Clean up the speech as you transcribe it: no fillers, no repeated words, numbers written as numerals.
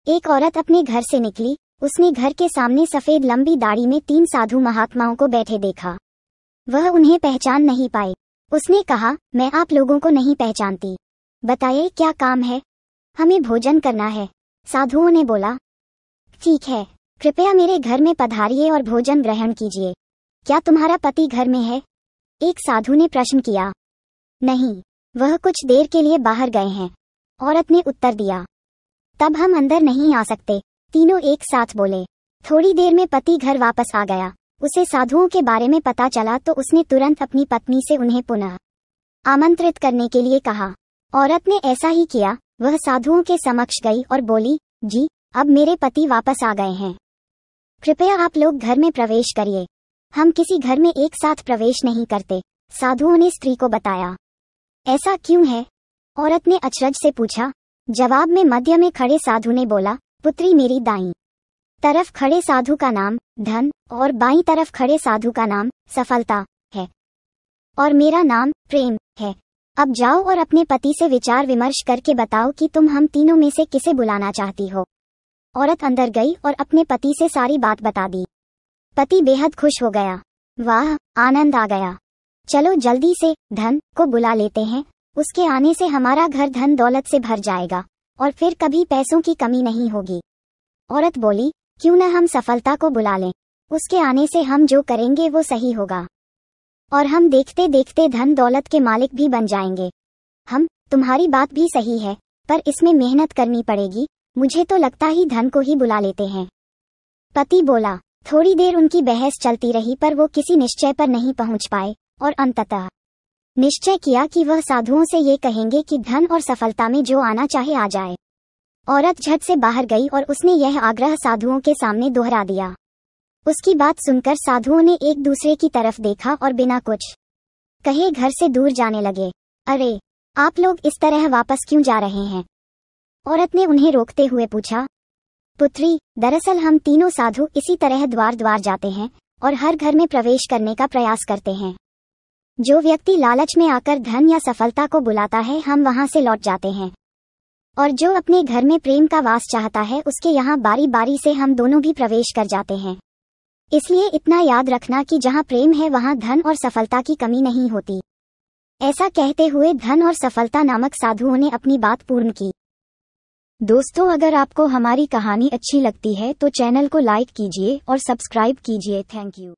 एक औरत अपने घर से निकली। उसने घर के सामने सफेद लंबी दाढ़ी में 3 साधु महात्माओं को बैठे देखा। वह उन्हें पहचान नहीं पाई। उसने कहा, मैं आप लोगों को नहीं पहचानती, बताइए क्या काम है? हमें भोजन करना है। साधुओं ने बोला, ठीक है, कृपया मेरे घर में पधारिए और भोजन ग्रहण कीजिए। क्या तुम्हारा पति घर में है? एक साधु ने प्रश्न किया। नहीं, वह कुछ देर के लिए बाहर गए हैं, औरत ने उत्तर दिया। तब हम अंदर नहीं आ सकते, तीनों एक साथ बोले। थोड़ी देर में पति घर वापस आ गया। उसे साधुओं के बारे में पता चला तो उसने तुरंत अपनी पत्नी से उन्हें पुनः आमंत्रित करने के लिए कहा। औरत ने ऐसा ही किया। वह साधुओं के समक्ष गई और बोली, जी, अब मेरे पति वापस आ गए हैं, कृपया आप लोग घर में प्रवेश करिए। हम किसी घर में एक साथ प्रवेश नहीं करते, साधुओं ने स्त्री को बताया। ऐसा क्यों है? औरत ने अचरज से पूछा। जवाब में मध्य में खड़े साधु ने बोला, पुत्री, मेरी दाईं तरफ खड़े साधु का नाम धन और बाईं तरफ खड़े साधु का नाम सफलता है, और मेरा नाम प्रेम है। अब जाओ और अपने पति से विचार विमर्श करके बताओ कि तुम हम तीनों में से किसे बुलाना चाहती हो। औरत अंदर गई और अपने पति से सारी बात बता दी। पति बेहद खुश हो गया। वाह, आनंद आ गया। चलो जल्दी से धन को बुला लेते हैं, उसके आने से हमारा घर धन दौलत से भर जाएगा और फिर कभी पैसों की कमी नहीं होगी। औरत बोली, क्यों न हम सफलता को बुला लें, उसके आने से हम जो करेंगे वो सही होगा और हम देखते देखते धन दौलत के मालिक भी बन जाएंगे। तुम्हारी बात भी सही है, पर इसमें मेहनत करनी पड़ेगी। मुझे तो लगता ही धन को ही बुला लेते हैं। पति बोला। थोड़ी देर उनकी बहस चलती रही, पर वो किसी निश्चय पर नहीं पहुंच पाए और अंततः निश्चय किया कि वह साधुओं से ये कहेंगे कि धन और सफलता में जो आना चाहे आ जाए। औरत झट से बाहर गई और उसने यह आग्रह साधुओं के सामने दोहरा दिया। उसकी बात सुनकर साधुओं ने एक दूसरे की तरफ देखा और बिना कुछ कहे घर से दूर जाने लगे। अरे, आप लोग इस तरह वापस क्यों जा रहे हैं? औरत ने उन्हें रोकते हुए पूछा। पुत्री, दरअसल हम तीनों साधु इसी तरह द्वार द्वार जाते हैं और हर घर में प्रवेश करने का प्रयास करते हैं। जो व्यक्ति लालच में आकर धन या सफलता को बुलाता है, हम वहां से लौट जाते हैं, और जो अपने घर में प्रेम का वास चाहता है, उसके यहाँ बारी बारी से हम दोनों भी प्रवेश कर जाते हैं। इसलिए इतना याद रखना कि जहाँ प्रेम है वहाँ धन और सफलता की कमी नहीं होती। ऐसा कहते हुए धन और सफलता नामक साधुओं ने अपनी बात पूर्ण की। दोस्तों, अगर आपको हमारी कहानी अच्छी लगती है तो चैनल को लाइक कीजिए और सब्सक्राइब कीजिए। Thank you.